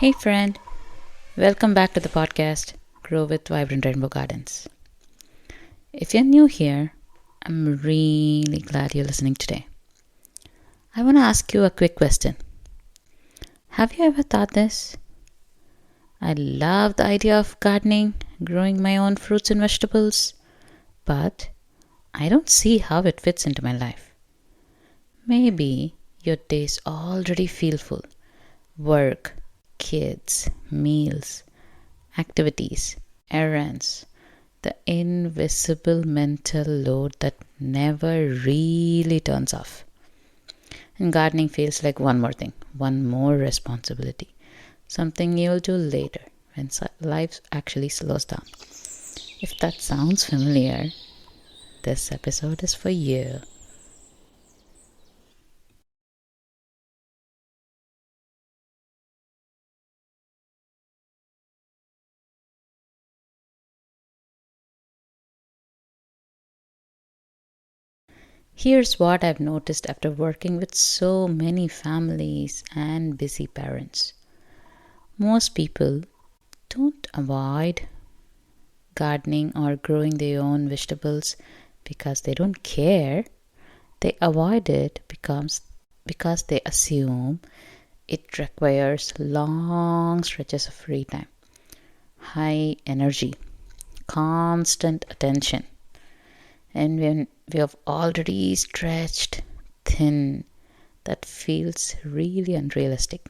Hey friend, welcome back to the podcast Grow with Vibrant Rainbow Gardens. If you're new here, I'm really glad you're listening today. I want to ask you a quick question. Have you ever thought this? I love the idea of gardening, growing my own fruits and vegetables, but I don't see how it fits into my life. Maybe your days already feel full. Work, kids, meals, activities, errands, the invisible mental load that never really turns off. And gardening feels like one more thing, one more responsibility, something you'll do later when life actually slows down. If that sounds familiar, this episode is for you. Here's what I've noticed after working with so many families and busy parents. Most people don't avoid gardening or growing their own vegetables because they don't care. They avoid it because they assume it requires long stretches of free time, high energy, constant attention. And when we have already stretched thin, that feels really unrealistic.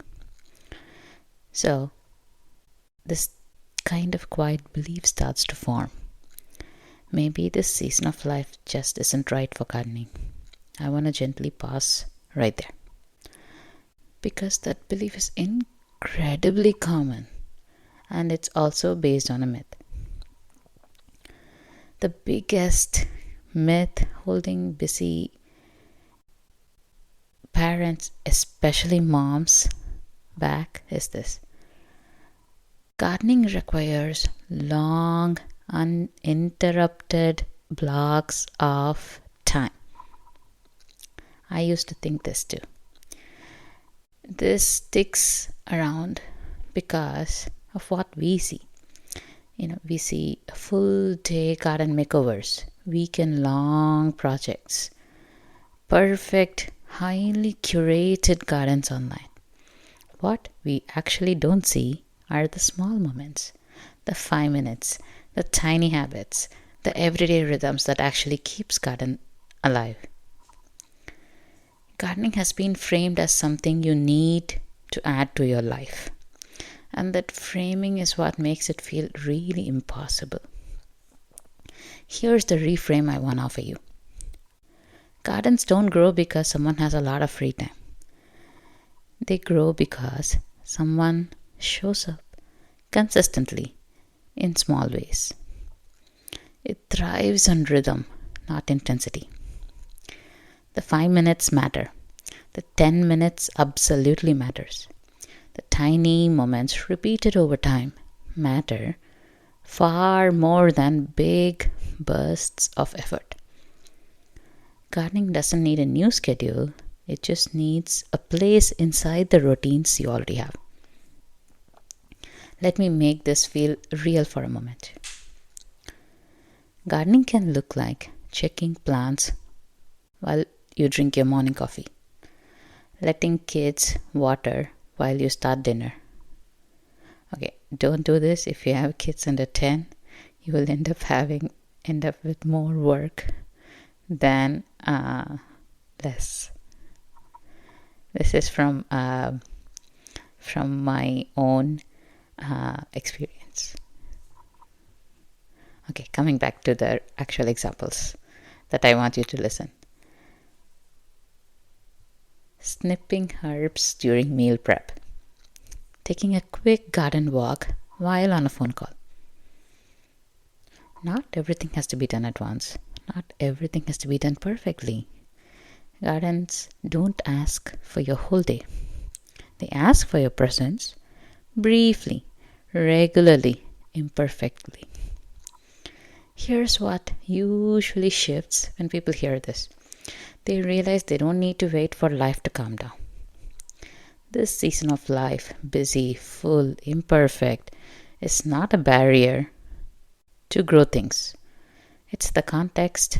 So, this kind of quiet belief starts to form. Maybe this season of life just isn't right for gardening. I want to gently pause right there. Because that belief is incredibly common and it's also based on a myth. The biggest myth holding busy parents, especially moms, back is this: gardening requires long, uninterrupted blocks of time. I used to think this too. This sticks around because of what we see. We see full day garden makeovers, weekend long projects, perfect, highly curated gardens online. What we actually don't see are the small moments, the 5 minutes, the tiny habits, the everyday rhythms that actually keeps garden alive. Gardening has been framed as something you need to add to your life. And that framing is what makes it feel really impossible. Here's the reframe I want to offer you. Gardens don't grow because someone has a lot of free time. They grow because someone shows up consistently in small ways. It thrives on rhythm, not intensity. The 5 minutes matter. The 10 minutes absolutely matters. The tiny moments repeated over time matter far more than big bursts of effort. Gardening doesn't need a new schedule, it just needs a place inside the routines you already have. Let me make this feel real for a moment. Gardening can look like checking plants while you drink your morning coffee, letting kids water while you start dinner. Okay, don't do this if you have kids under 10. You will end up with more work than less. This is from my own experience. Okay, coming back to the actual examples that I want you to listen. Snipping herbs during meal prep. Taking a quick garden walk while on a phone call. Not everything has to be done at once. Not everything has to be done perfectly. Gardens don't ask for your whole day. They ask for your presence briefly, regularly, imperfectly. Here's what usually shifts when people hear this. They realize they don't need to wait for life to calm down. This season of life, busy, full, imperfect, is not a barrier to grow things. It's the context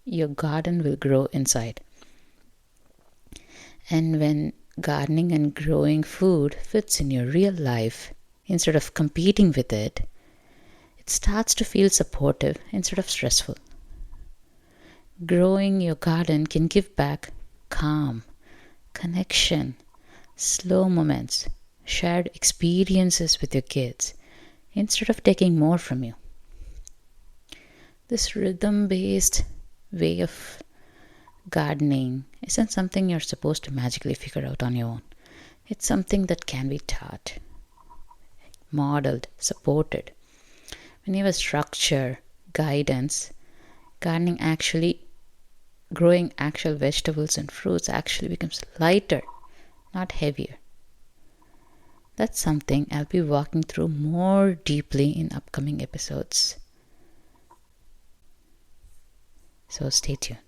your garden will grow inside. And when gardening and growing food fits in your real life, instead of competing with it, it starts to feel supportive instead of stressful. Growing your garden can give back calm, connection, slow moments, shared experiences with your kids instead of taking more from you. This rhythm based way of gardening isn't something you're supposed to magically figure out on your own. It's something that can be taught, modeled, supported. When you have a structure, guidance, gardening actually, growing actual vegetables and fruits actually becomes lighter, not heavier. That's something I'll be walking through more deeply in upcoming episodes. So stay tuned.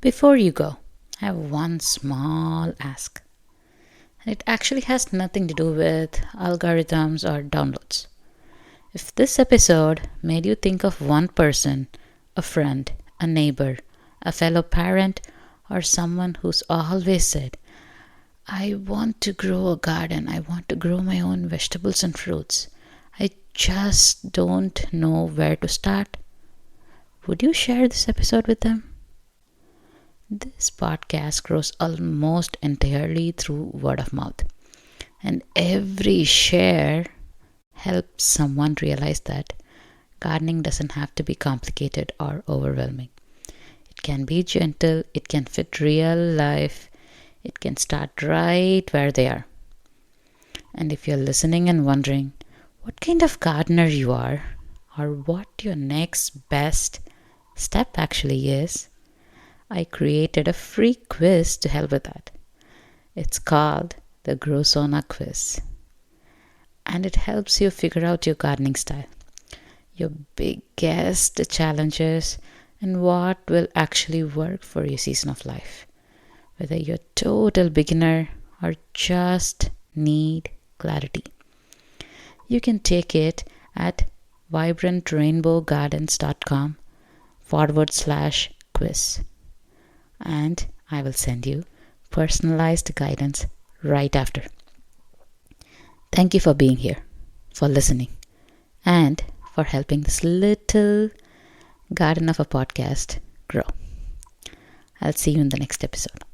Before you go, I have one small ask. And it actually has nothing to do with algorithms or downloads. If this episode made you think of one person, a friend, a neighbor, a fellow parent, or someone who's always said, I want to grow a garden, I want to grow my own vegetables and fruits, I just don't know where to start, would you share this episode with them? This podcast grows almost entirely through word of mouth, and every share helps someone realize that gardening doesn't have to be complicated or overwhelming. It can be gentle, it can fit real life, it can start right where they are. And if you're listening and wondering what kind of gardener you are, or what your next best step actually is, I created a free quiz to help with that. It's called the Growzona Quiz. And it helps you figure out your gardening style, your biggest challenges, and what will actually work for your season of life. Whether you're a total beginner or just need clarity. You can take it at vibrantrainbowgardens.com/quiz. And I will send you personalized guidance right after. Thank you for being here, for listening, and for helping this little garden of a podcast grow. I'll see you in the next episode.